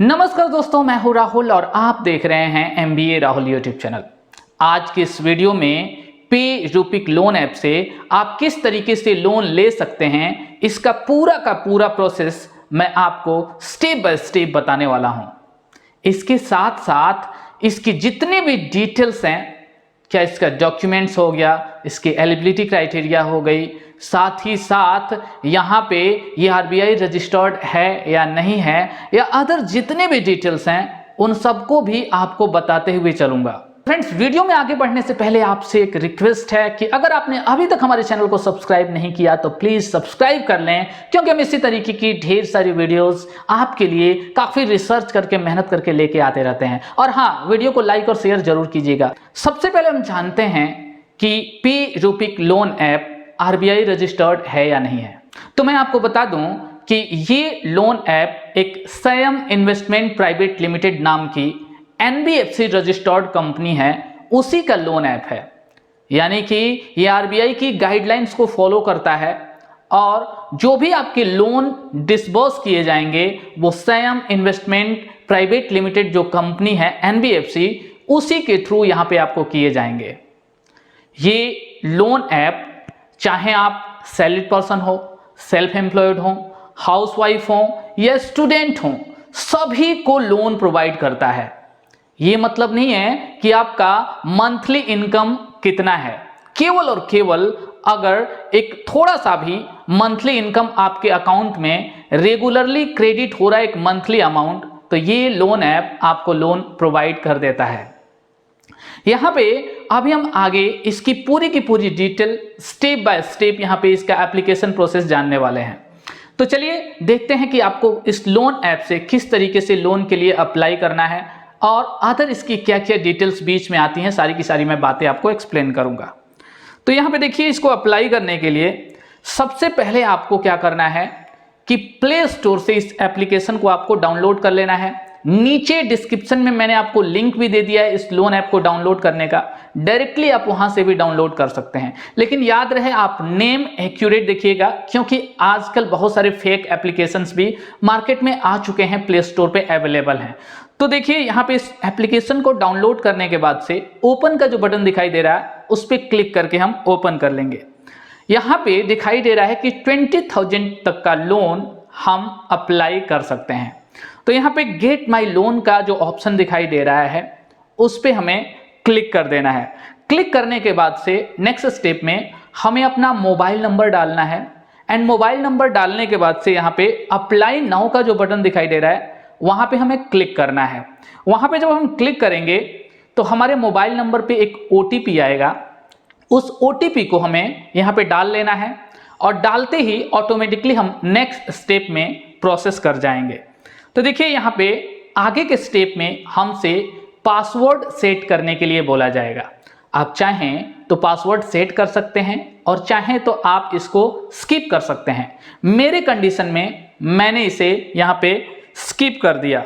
नमस्कार दोस्तों, मैं हूं राहुल और आप देख रहे हैं MBA राहुल यूट्यूब चैनल। आज के इस वीडियो में पे रूपिक लोन ऐप से आप किस तरीके से लोन ले सकते हैं, इसका पूरा का पूरा प्रोसेस मैं आपको स्टेप बाय स्टेप बताने वाला हूं। इसके साथ साथ इसकी जितने भी डिटेल्स हैं, क्या इसका डॉक्यूमेंट्स हो गया, इसकी एलिजिबिलिटी क्राइटेरिया हो गई, साथ ही साथ यहाँ पे ये RBI रजिस्टर्ड है या नहीं है, या अदर जितने भी डिटेल्स हैं उन सबको भी आपको बताते हुए चलूंगा। फ्रेंड्स, वीडियो में आगे बढ़ने से पहले आपसे एक रिक्वेस्ट है कि अगर आपने अभी तक हमारे चैनल को सब्सक्राइब नहीं किया तो प्लीज सब्सक्राइब कर लें, क्योंकि हम इसी तरीके की ढेर सारी वीडियोस आपके लिए काफी रिसर्च करके मेहनत करके लेके आते रहते हैं। और हाँ, वीडियो को लाइक और शेयर जरूर कीजिएगा। सबसे पहले हम जानते हैं कि पे रूपिक लोन ऐप RBI रजिस्टर्ड है या नहीं है। तो मैं आपको बता दूं कि ये लोन ऐप एक स्वयं इन्वेस्टमेंट प्राइवेट लिमिटेड नाम की NBFC रजिस्टर्ड कंपनी है, उसी का लोन ऐप है। यानी कि ये RBI की गाइडलाइंस को फॉलो करता है और जो भी आपके लोन डिसबर्स किए जाएंगे वो स्वयं इन्वेस्टमेंट प्राइवेट लिमिटेड जो कंपनी है NBFC, उसी के थ्रू यहां पे आपको किए जाएंगे। ये लोन ऐप चाहे आप सैलरीड पर्सन हो, सेल्फ एम्प्लॉयड हो, हाउसवाइफ हो या स्टूडेंट हो, सभी को लोन प्रोवाइड करता है। ये मतलब नहीं है कि आपका मंथली इनकम कितना है, केवल और केवल अगर एक थोड़ा सा भी मंथली इनकम आपके अकाउंट में रेगुलरली क्रेडिट हो रहा है, एक मंथली अमाउंट, तो ये लोन ऐप आपको लोन प्रोवाइड कर देता है। यहाँ पे अभी हम आगे इसकी पूरी की पूरी डिटेल स्टेप बाय स्टेप यहाँ पे इसका एप्लीकेशन प्रोसेस जानने वाले हैं। तो चलिए देखते हैं कि आपको इस लोन ऐप से किस तरीके से लोन के लिए अप्लाई करना है और अदर इसकी क्या क्या डिटेल्स बीच में आती हैं, सारी की सारी मैं बातें आपको एक्सप्लेन करूंगा। तो यहाँ पे देखिए, इसको अप्लाई करने के लिए सबसे पहले आपको क्या करना है कि प्ले स्टोर से इस एप्लीकेशन को आपको डाउनलोड कर लेना है। नीचे डिस्क्रिप्शन में मैंने आपको लिंक भी दे दिया है इस लोन ऐप को डाउनलोड करने का, डायरेक्टली आप वहां से भी डाउनलोड कर सकते हैं। लेकिन याद रहे आप नेम एक्यूरेट देखिएगा, क्योंकि आजकल बहुत सारे फेक एप्लीकेशंस भी मार्केट में आ चुके हैं, प्ले स्टोर पे अवेलेबल हैं। तो देखिए यहाँ पे इस एप्लीकेशन को डाउनलोड करने के बाद से ओपन का जो बटन दिखाई दे रहा है उस पर क्लिक करके हम ओपन कर लेंगे। यहाँ पे दिखाई दे रहा है कि 20,000 तक का लोन हम अप्लाई कर सकते हैं। तो यहाँ पे गेट माई लोन का जो ऑप्शन दिखाई दे रहा है उस पे हमें क्लिक कर देना है। क्लिक करने के बाद से नेक्स्ट स्टेप में हमें अपना मोबाइल नंबर डालना है, एंड मोबाइल नंबर डालने के बाद से यहाँ पे अप्लाई नाउ का जो बटन दिखाई दे रहा है वहां पे हमें क्लिक करना है। वहां पे जब हम क्लिक करेंगे तो हमारे मोबाइल नंबर पे एक OTP आएगा, उस OTP को हमें यहाँ पे डाल लेना है और डालते ही ऑटोमेटिकली हम नेक्स्ट स्टेप में प्रोसेस कर जाएंगे। तो देखिए यहाँ पे आगे के स्टेप में हमसे पासवर्ड सेट करने के लिए बोला जाएगा। आप चाहें तो पासवर्ड सेट कर सकते हैं और चाहें तो आप इसको स्किप कर सकते हैं। मेरे कंडीशन में मैंने इसे यहाँ पे स्किप कर दिया।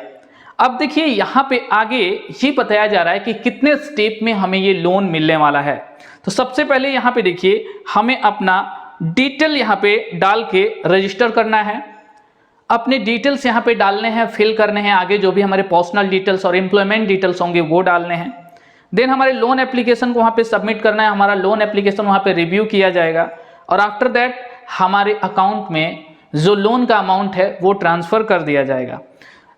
अब देखिए यहाँ पे आगे ये बताया जा रहा है कि कितने स्टेप में हमें ये लोन मिलने वाला है। तो सबसे पहले यहाँ पे देखिए हमें अपना डिटेल यहाँ पे डाल के रजिस्टर करना है। अपने डिटेल्स यहाँ पे डालने हैं, फिल करने हैं, आगे जो भी हमारे पर्सनल डिटेल्स और एम्प्लॉयमेंट डिटेल्स होंगे वो डालने हैं। देन हमारे लोन एप्लीकेशन को वहाँ पे सबमिट करना है। हमारा लोन एप्लीकेशन वहाँ पे रिव्यू किया जाएगा और आफ्टर दैट हमारे अकाउंट में जो लोन का अमाउंट है वो ट्रांसफर कर दिया जाएगा।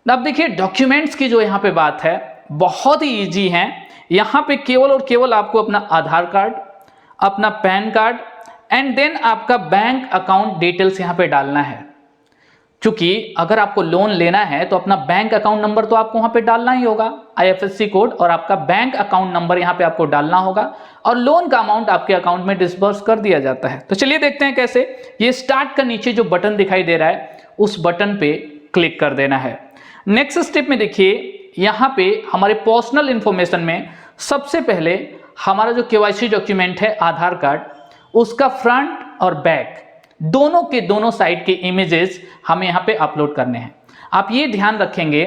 अब देखिए डॉक्यूमेंट्स की जो यहाँ पे बात है बहुत ही ईजी है। यहाँ पे केवल और केवल आपको अपना आधार कार्ड, अपना पैन कार्ड एंड देन आपका बैंक अकाउंट डिटेल्स यहाँ पे डालना है। क्योंकि अगर आपको लोन लेना है तो अपना बैंक अकाउंट नंबर तो आपको वहां पे डालना ही होगा, IFSC कोड और आपका बैंक अकाउंट नंबर यहाँ पे आपको डालना होगा और लोन का अमाउंट आपके अकाउंट में डिसबर्स कर दिया जाता है। तो चलिए देखते हैं कैसे। ये स्टार्ट का नीचे जो बटन दिखाई दे रहा है उस बटन पे क्लिक कर देना है। नेक्स्ट स्टेप में देखिए यहाँ पे हमारे पर्सनल इंफॉर्मेशन में सबसे पहले हमारा जो KYC डॉक्यूमेंट है आधार कार्ड, उसका फ्रंट और बैक दोनों के दोनों साइड के इमेजेस हमें यहाँ पे अपलोड करने हैं। आप ये ध्यान रखेंगे,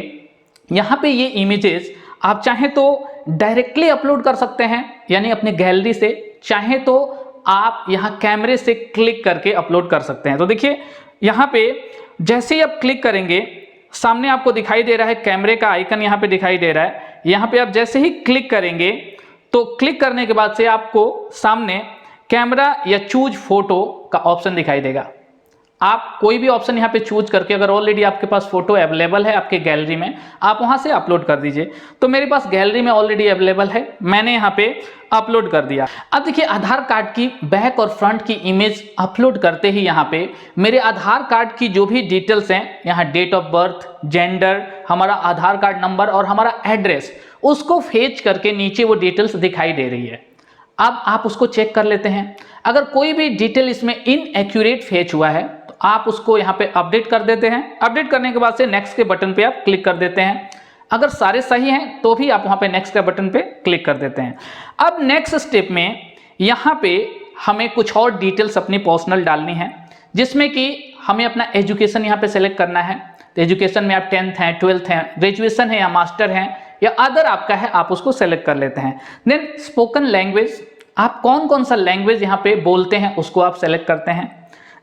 यहाँ पे ये इमेजेस आप चाहे तो डायरेक्टली अपलोड कर सकते हैं, यानी अपने गैलरी से, चाहे तो आप यहाँ कैमरे से क्लिक करके अपलोड कर सकते हैं। तो देखिए यहाँ पे जैसे ही आप क्लिक करेंगे सामने आपको दिखाई दे रहा है कैमरे का आइकन, यहाँ पे दिखाई दे रहा है। यहाँ पे आप जैसे ही क्लिक करेंगे तो क्लिक करने के बाद से आपको सामने कैमरा या चूज फोटो का ऑप्शन दिखाई देगा। आप कोई भी ऑप्शन यहाँ पे चूज करके, अगर ऑलरेडी आपके पास फोटो अवेलेबल है आपके गैलरी में, आप वहां से अपलोड कर दीजिए। तो मेरे पास गैलरी में ऑलरेडी अवेलेबल है, मैंने यहाँ पे अपलोड कर दिया। अब देखिए आधार कार्ड की बैक और फ्रंट की इमेज अपलोड करते ही यहाँ पे मेरे आधार कार्ड की जो भी डिटेल्स हैं, यहाँ डेट ऑफ बर्थ, जेंडर, हमारा आधार कार्ड नंबर और हमारा एड्रेस, उसको फेच करके नीचे वो डिटेल्स दिखाई दे रही है। अब आप उसको चेक कर लेते हैं। अगर कोई भी डिटेल इसमें इनएक्यूरेट फेच हुआ है तो आप उसको यहाँ पे अपडेट कर देते हैं। अपडेट करने के बाद से नेक्स्ट के बटन पे आप क्लिक कर देते हैं। अगर सारे सही हैं तो भी आप वहाँ पे नेक्स्ट के बटन पे क्लिक कर देते हैं। अब नेक्स्ट स्टेप में यहाँ पे हमें कुछ और डिटेल्स अपनी पर्सनल डालनी है, जिसमें कि हमें अपना एजुकेशन यहाँ पे सेलेक्ट करना है। तो एजुकेशन में आप 10th हैं, 12th हैं, ग्रेजुएशन है या मास्टर हैं या अदर आपका है, आप उसको सेलेक्ट कर लेते हैं। देन स्पोकन लैंग्वेज, आप कौन कौन सा लैंग्वेज यहाँ पे बोलते हैं उसको आप सेलेक्ट करते हैं।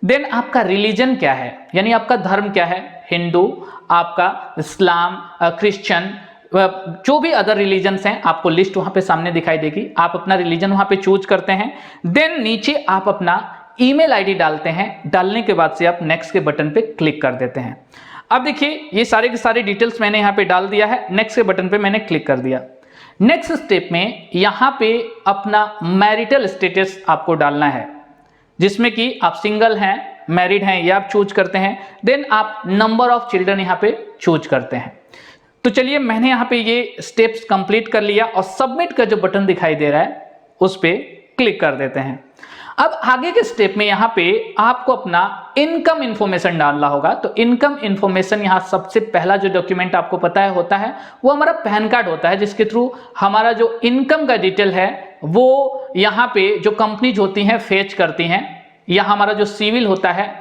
देन आपका रिलीजन क्या है, यानी आपका धर्म क्या है, हिंदू, आपका इस्लाम, क्रिश्चियन, जो भी अदर रिलीजन्स हैं आपको लिस्ट वहाँ पे सामने दिखाई देगी। आप अपना रिलीजन वहाँ पे चूज करते हैं। देन नीचे आप अपना ईमेल आईडी डालते हैं। डालने के बाद से आप नेक्स्ट के बटन पे क्लिक कर देते हैं। अब देखिए ये सारे के सारे डिटेल्स मैंने यहाँ पे डाल दिया है। नेक्स्ट के बटन पे मैंने क्लिक कर दिया। नेक्स्ट स्टेप में यहाँ पे अपना मैरिटल स्टेटस आपको डालना है, जिसमें कि आप सिंगल हैं, मैरिड हैं, ये आप चूज करते हैं। देन आप नंबर ऑफ चिल्ड्रन यहाँ पे चूज करते हैं। तो चलिए मैंने यहाँ पे ये स्टेप्स कंप्लीट कर लिया और सबमिट का जो बटन दिखाई दे रहा है उस पर क्लिक कर देते हैं। अब आगे के स्टेप में यहाँ पे आपको अपना इनकम इंफॉर्मेशन डालना होगा। तो इनकम इंफॉर्मेशन यहाँ सबसे पहला जो डॉक्यूमेंट आपको पता है होता है वो हमारा पैन कार्ड होता है, जिसके थ्रू हमारा जो इनकम का डिटेल है वो यहाँ पे जो कंपनीज होती हैं फेच करती हैं, या हमारा जो सिविल होता है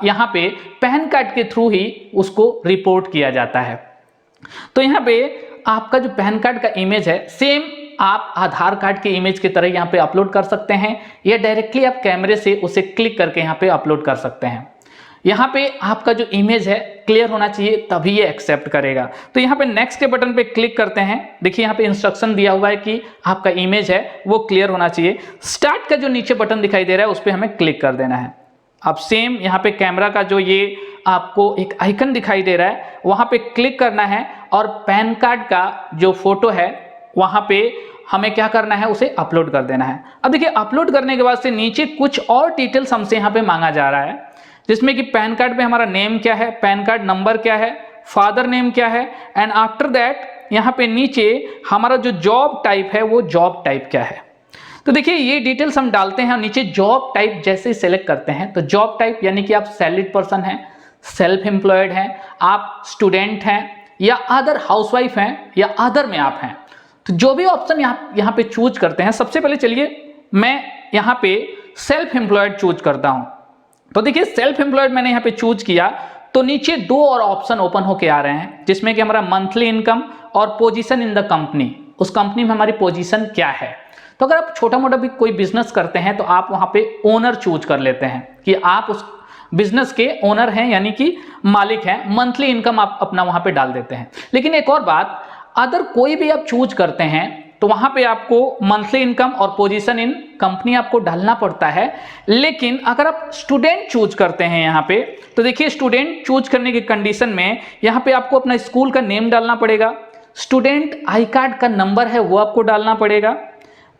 यहाँ पे पैन कार्ड के थ्रू ही उसको रिपोर्ट किया जाता है। तो यहाँ पे आपका जो पैन कार्ड का इमेज है सेम आप आधार कार्ड के इमेज की तरह यहाँ पे अपलोड कर सकते हैं, या डायरेक्टली आप कैमरे से उसे क्लिक करके यहाँ पे अपलोड कर सकते हैं। यहाँ पे आपका जो इमेज है क्लियर होना चाहिए, तभी ये एक्सेप्ट करेगा। तो यहाँ पे नेक्स्ट के बटन पे क्लिक करते हैं। देखिए यहाँ पे इंस्ट्रक्शन दिया हुआ है कि आपका इमेज है वो क्लियर होना चाहिए। स्टार्ट का जो नीचे बटन दिखाई दे रहा है उस पर हमें क्लिक कर देना है। अब सेम यहाँ पे कैमरा का जो ये आपको एक आइकन दिखाई दे रहा है वहाँ पे क्लिक करना है, और पैन कार्ड का जो फोटो है वहाँ पे हमें क्या करना है, उसे अपलोड कर देना है। अब देखिए अपलोड करने के बाद से नीचे कुछ और डिटेल्स हमसे यहाँ पे मांगा जा रहा है, जिसमें कि पैन कार्ड पे हमारा नेम क्या है, पैन कार्ड नंबर क्या है, फादर नेम क्या है, एंड आफ्टर दैट यहाँ पे नीचे हमारा जो जॉब टाइप है वो जॉब टाइप क्या है। तो देखिए ये डिटेल्स हम डालते हैं और नीचे जॉब टाइप जैसे सेलेक्ट करते हैं तो जॉब टाइप यानी कि आप सैलरीड पर्सन हैं, सेल्फ एम्प्लॉयड हैं, आप स्टूडेंट हैं, या अदर हाउसवाइफ हैं, या अदर में आप हैं। तो जो भी ऑप्शन यहाँ पे चूज करते हैं, सबसे पहले चलिए मैं यहाँ पे सेल्फ एम्प्लॉयड चूज करता हूँ। तो देखिए सेल्फ एम्प्लॉयड मैंने यहाँ पे चूज किया तो नीचे दो और ऑप्शन ओपन होके आ रहे हैं, जिसमें कि हमारा मंथली इनकम और पोजीशन इन द कंपनी, उस कंपनी में हमारी पोजीशन क्या है। तो अगर आप छोटा मोटा भी कोई बिजनेस करते हैं तो आप वहाँ पे ओनर चूज कर लेते हैं कि आप उस बिजनेस के ओनर हैं, यानी कि मालिक हैं। मंथली इनकम आप अपना वहाँ पे डाल देते हैं। लेकिन एक और बात, अदर कोई भी आप चूज करते हैं तो वहाँ पे आपको मंथली इनकम और पोजीशन इन कंपनी आपको डालना पड़ता है। लेकिन अगर आप स्टूडेंट चूज करते हैं यहाँ पे, तो देखिए स्टूडेंट चूज करने की कंडीशन में यहाँ पे आपको अपना स्कूल का नेम डालना पड़ेगा, स्टूडेंट आई कार्ड का नंबर है वो आपको डालना पड़ेगा,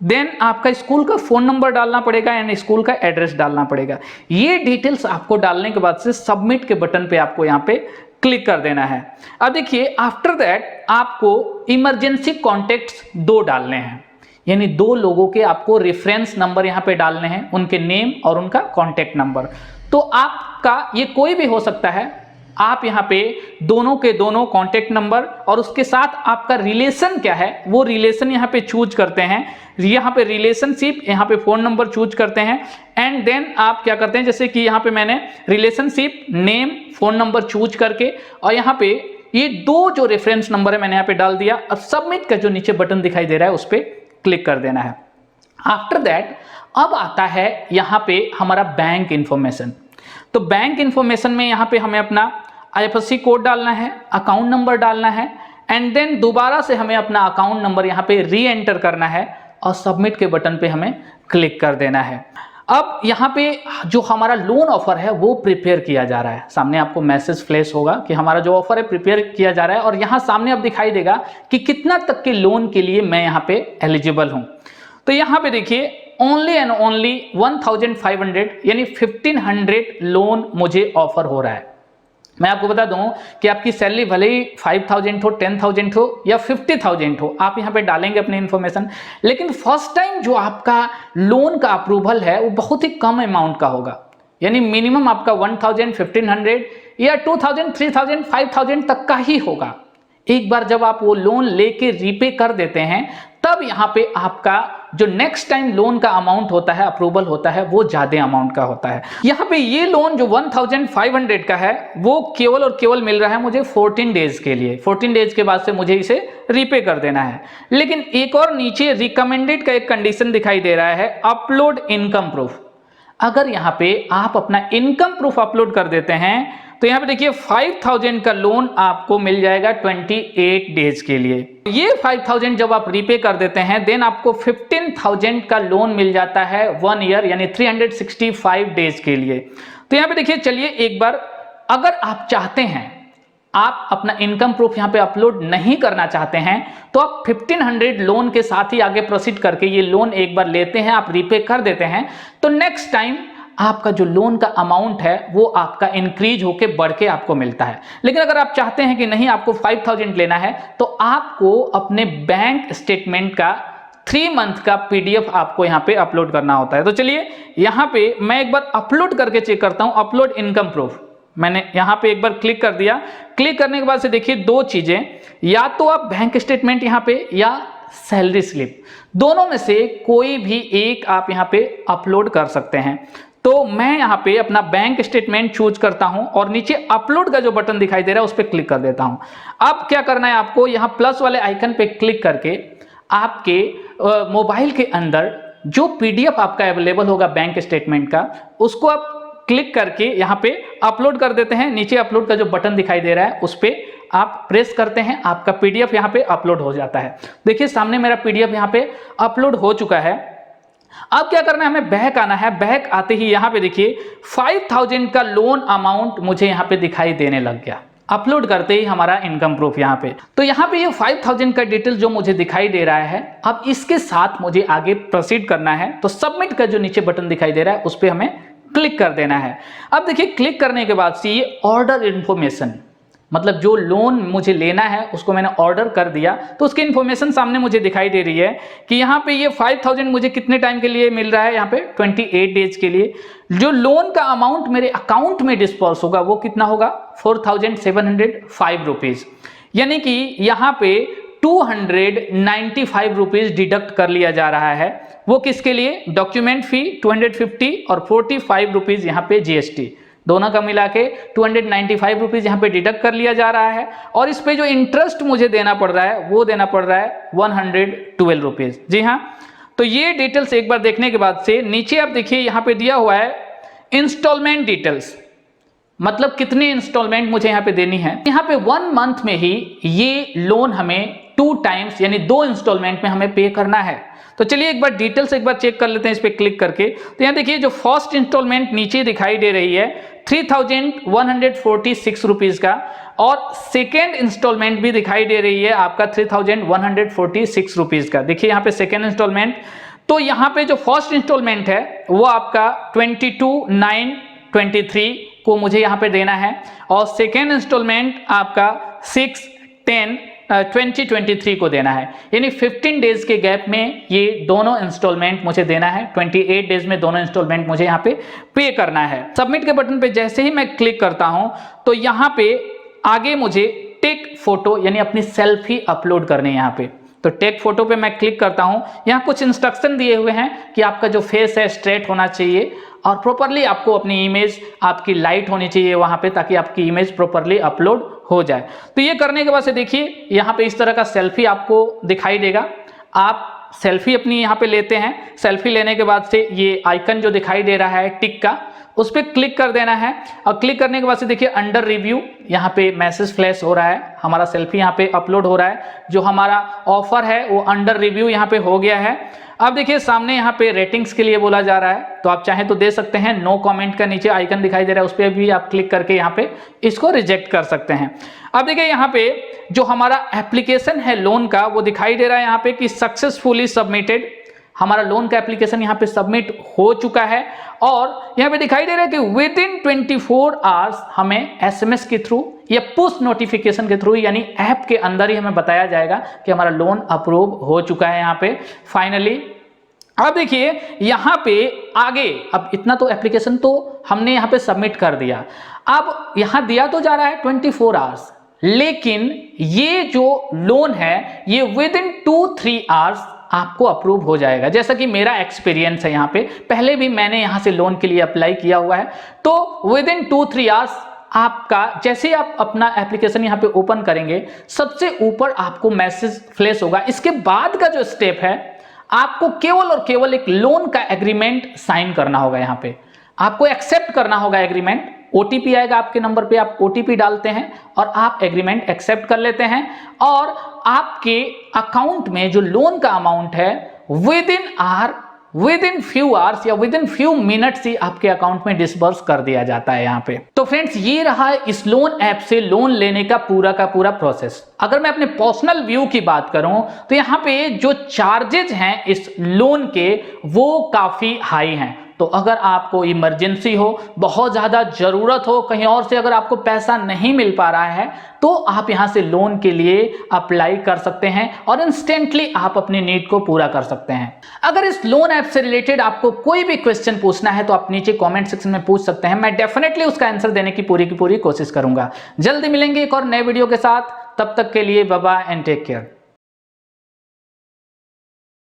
देन आपका स्कूल का फोन नंबर डालना पड़ेगा एंड स्कूल का एड्रेस डालना पड़ेगा। ये डिटेल्स आपको डालने के बाद से सबमिट के बटन पे आपको यहाँ पे क्लिक कर देना है। अब देखिए आफ्टर दैट आपको इमरजेंसी कॉन्टेक्ट्स 2 डालने हैं, यानी 2 लोगों के आपको रेफरेंस नंबर यहाँ पे डालने हैं, उनके नेम और उनका कॉन्टेक्ट नंबर। तो आपका ये कोई भी हो सकता है, आप यहाँ पे दोनों के दोनों कॉन्टेक्ट नंबर और उसके साथ आपका रिलेशन क्या है वो रिलेशन यहाँ पे चूज करते हैं। यहाँ पे रिलेशनशिप, यहाँ पे फोन नंबर चूज करते हैं एंड देन आप क्या करते हैं, जैसे कि यहाँ पे मैंने relationship, name, phone number choose करके और यहाँ पे ये 2 जो रेफरेंस नंबर है मैंने यहाँ पे डाल दिया। अब सबमिट का जो नीचे बटन दिखाई दे रहा है उस पर क्लिक कर देना है। आफ्टर दैट अब आता है यहाँ पे हमारा बैंक इंफॉर्मेशन। तो बैंक इंफॉर्मेशन में यहाँ पे हमें अपना IFSC कोड डालना है, अकाउंट नंबर डालना है एंड देन दोबारा से हमें अपना अकाउंट नंबर यहाँ पे री एंटर करना है और सबमिट के बटन पे हमें क्लिक कर देना है। अब यहाँ पे जो हमारा लोन ऑफर है वो प्रिपेयर किया जा रहा है। सामने आपको मैसेज फ्लैश होगा कि हमारा जो ऑफर है प्रिपेयर किया जा रहा है और यहाँ सामने अब दिखाई देगा कि कितना तक के लोन के लिए मैं यहाँ पे एलिजिबल हूँ। तो यहाँ पे देखिए ओनली एंड ओनली 1500 यानी 1500 लोन मुझे ऑफर हो रहा है। मैं आपको बता दूं कि आपकी सैलरी भले ही 5000 हो, 10,000 हो या 50,000 हो, आप यहाँ पे डालेंगे अपनी इन्फॉर्मेशन, लेकिन फर्स्ट टाइम जो आपका लोन का अप्रूवल है वो बहुत ही कम अमाउंट का होगा। यानी मिनिमम आपका 1000, 1500 या 2000, 3000, 5000 तक का ही होगा। एक बार जब आप वो लोन लेके रीपे कर देते हैं तब यहाँ पे आपका जो नेक्स्ट टाइम लोन का अमाउंट होता है, अप्रूवल होता है, वो ज्यादा अमाउंट का होता है। यहाँ पे ये लोन जो 1500 का है वो केवल और केवल मिल रहा है मुझे 14 डेज के लिए। 14 डेज के बाद से मुझे इसे रीपे कर देना है। लेकिन एक और नीचे रिकमेंडेड का एक कंडीशन दिखाई दे रहा है, अपलोड इनकम प्रूफ। अगर यहाँ पे आप अपना इनकम प्रूफ अपलोड कर देते हैं तो यहाँ पे देखिए 5000 का लोन आपको मिल जाएगा 28 डेज के लिए। ये 5000 जब आप रीपे कर देते हैं देन आपको 15,000 का लोन मिल जाता है 1 ईयर यानी 365 डेज के लिए। तो यहाँ पे देखिए, चलिए एक बार अगर आप चाहते हैं, आप अपना इनकम प्रूफ यहाँ पे अपलोड नहीं करना चाहते हैं तो आप 1500 लोन के साथ ही आगे प्रोसीड करके ये लोन एक बार लेते हैं, आप रीपे कर देते हैं तो नेक्स्ट टाइम आपका जो लोन का अमाउंट है वो आपका इंक्रीज होके बढ़ के आपको मिलता है। लेकिन अगर आप चाहते हैं कि नहीं आपको 5000 लेना है तो आपको अपने बैंक स्टेटमेंट का 3 मंथ का PDF आपको यहाँ पे अपलोड करना होता है। तो चलिए यहाँ पे मैं एक बार अपलोड करके चेक करता हूँ। अपलोड इनकम प्रूफ मैंने यहाँ पे एक बार क्लिक कर दिया। क्लिक करने के बाद से देखिए दो चीजें, या तो आप बैंक स्टेटमेंट यहाँ पे या सैलरी स्लिप, दोनों में से कोई भी एक आप यहाँ पे अपलोड कर सकते हैं। तो मैं यहाँ पे अपना बैंक स्टेटमेंट चूज करता हूं और नीचे अपलोड का जो बटन दिखाई दे रहा है उस पर क्लिक कर देता हूं। अब क्या करना है आपको, यहाँ प्लस वाले आइकन पे क्लिक करके आपके मोबाइल के अंदर जो PDF आपका अवेलेबल होगा बैंक स्टेटमेंट का, उसको आप क्लिक करके यहाँ पे अपलोड कर देते हैं। नीचे अपलोड का जो बटन दिखाई दे रहा है उस पर आप प्रेस करते हैं, आपका PDF यहाँ पे अपलोड हो जाता है। देखिए सामने मेरा PDF यहाँ पे अपलोड हो चुका है। अब क्या करना है, हमें बैक आना है। बैक आते ही यहाँ पे देखिए 5000 का लोन अमाउंट मुझे यहाँ पे दिखाई देने लग गया अपलोड करते ही हमारा इनकम प्रूफ यहाँ पे। तो यहाँ पे ये 5000 का डिटेल जो मुझे दिखाई दे रहा है, अब इसके साथ मुझे आगे प्रोसीड करना है। तो सबमिट का जो नीचे बटन दिखाई दे रहा है उस पर हमें क्लिक कर देना है। अब देखिए क्लिक करने के बाद से ये ऑर्डर इन्फॉर्मेशन, मतलब जो लोन मुझे लेना है उसको मैंने ऑर्डर कर दिया तो उसकी इन्फॉर्मेशन सामने मुझे दिखाई दे रही है कि यहाँ पे ये 5000 मुझे कितने टाइम के लिए मिल रहा है, यहाँ पे 28 डेज के लिए। जो लोन का अमाउंट मेरे अकाउंट में डिस्पर्स होगा वो कितना होगा, 4705 रुपीज, यानी कि यहाँ पे 295 रुपीज डिडक्ट कर लिया जा रहा है। वो किसके लिए, डॉक्यूमेंट फी 250 और 45 रुपीज यहाँ पे GST, दोनों का मिला के 295 रुपीज यहाँ पे डिडक्ट कर लिया जा रहा है। और इस पे जो इंटरेस्ट मुझे देना पड़ रहा है वो देना पड़ रहा है 112 रुपीज। जी हाँ, तो ये डिटेल्स एक बार देखने के बाद से नीचे आप देखिए यहाँ पे दिया हुआ है इंस्टॉलमेंट डिटेल्स, मतलब कितनी इंस्टॉलमेंट मुझे यहाँ पे देनी है। यहाँ पे 1 मंथ में ही ये लोन हमें 2 टाइम्स यानी 2 इंस्टॉलमेंट में हमें पे करना है। तो चलिए एक बार डिटेल्स एक बार चेक कर लेते हैं इस पे क्लिक करके। तो यहाँ देखिए जो फर्स्ट इंस्टॉलमेंट नीचे दिखाई दे रही है 3146 रुपीज का, और सेकेंड इंस्टॉलमेंट भी दिखाई दे रही है आपका 3146 रुपीज का। देखिए यहाँ पे सेकेंड इंस्टॉलमेंट, तो यहाँ पे जो फर्स्ट इंस्टॉलमेंट है वो आपका 22/9/23 को मुझे यहाँ पे देना है, और सेकेंड इंस्टॉलमेंट आपका 6/10/2023 को देना है। यानी 15 डेज के गैप में ये दोनों इंस्टॉलमेंट मुझे देना है। 28 डेज में दोनों इंस्टॉलमेंट मुझे यहाँ पे करना है। सबमिट के बटन पे जैसे ही मैं क्लिक करता हूं तो यहाँ पे आगे मुझे टेक फोटो यानी अपनी सेल्फी अपलोड करनी है यहाँ पे। तो टेक फोटो पे मैं क्लिक करता हूं। यहाँ कुछ इंस्ट्रक्शन दिए हुए हैं कि आपका जो फेस है स्ट्रेट होना चाहिए और प्रॉपरली आपको अपनी इमेज, आपकी लाइट होनी चाहिए वहां पे, ताकि आपकी इमेज प्रॉपरली अपलोड हो जाए। तो ये करने के बाद से देखिए यहाँ पे इस तरह का सेल्फी आपको दिखाई देगा। आप सेल्फी अपनी यहाँ पे लेते हैं। सेल्फी लेने के बाद से ये आइकन जो दिखाई दे रहा है टिक का, उस पर क्लिक कर देना है और क्लिक करने के बाद से देखिए अंडर रिव्यू यहाँ पे मैसेज फ्लैश हो रहा है, हमारा सेल्फी यहाँ पे अपलोड हो रहा है, जो हमारा ऑफर है वो अंडर रिव्यू यहाँ पे हो गया है। अब देखिए सामने यहाँ पे रेटिंग्स के लिए बोला जा रहा है, तो आप चाहें तो दे सकते हैं। नो कमेंट का नीचे आइकन दिखाई दे रहा है, उस पर भी आप क्लिक करके यहाँ पे इसको रिजेक्ट कर सकते हैं। अब देखिए यहाँ पे जो हमारा एप्लीकेशन है लोन का वो दिखाई दे रहा है यहाँ पे कि सक्सेसफुली सबमिटेड, हमारा लोन का एप्लीकेशन यहाँ पे सबमिट हो चुका है। और यहाँ पे दिखाई दे रहा है कि विद इन 24 आवर्स हमें एसएमएस के थ्रू या पुश नोटिफिकेशन के थ्रू यानी ऐप के अंदर ही हमें बताया जाएगा कि हमारा लोन अप्रूव हो चुका है यहाँ पे फाइनली। अब देखिए यहाँ पे आगे, अब इतना तो एप्लीकेशन तो हमने यहाँ पे सबमिट कर दिया, अब यहाँ दिया तो जा रहा है 24 आवर्स, लेकिन ये जो लोन है ये विद इन 2-3 आवर्स आपको अप्रूव हो जाएगा। जैसा कि मेरा एक्सपीरियंस है, यहाँ पे पहले भी मैंने यहाँ से लोन के लिए अप्लाई किया हुआ है, तो विद इन 2-3 आवर्स आपका जैसे आप अपना एप्लीकेशन यहाँ पे ओपन करेंगे सबसे ऊपर आपको मैसेज फ्लैश होगा। इसके बाद का जो स्टेप है आपको केवल और केवल एक लोन का एग्रीमेंट साइन करना होगा। यहाँ पे आपको एक्सेप्ट करना होगा एग्रीमेंट। ओटीपी आएगा आपके नंबर पे, आप ओटीपी डालते हैं और आप एग्रीमेंट एक्सेप्ट कर लेते हैं और आपके अकाउंट में जो लोन का अमाउंट है विद इन फ्यू आवर्स या विद इन फ्यू मिनट्स ही आपके अकाउंट में डिसबर्स कर दिया जाता है यहाँ पे। तो फ्रेंड्स ये रहा इस लोन ऐप से लोन लेने का पूरा प्रोसेस। अगर मैं अपने पर्सनल व्यू की बात करूं तो यहाँ पे जो चार्जेज हैं इस लोन के वो काफी हाई हैं। तो अगर आपको इमरजेंसी हो, बहुत ज़्यादा ज़रूरत हो, कहीं और से अगर आपको पैसा नहीं मिल पा रहा है तो आप यहाँ से लोन के लिए अप्लाई कर सकते हैं और इंस्टेंटली आप अपनी नीड को पूरा कर सकते हैं। अगर इस लोन ऐप से रिलेटेड आपको कोई भी क्वेश्चन पूछना है तो आप नीचे कमेंट सेक्शन में पूछ सकते हैं, मैं डेफिनेटली उसका आंसर देने की पूरी कोशिश करूंगा। जल्दी मिलेंगे एक और नए वीडियो के साथ, तब तक के लिए bye bye and take care.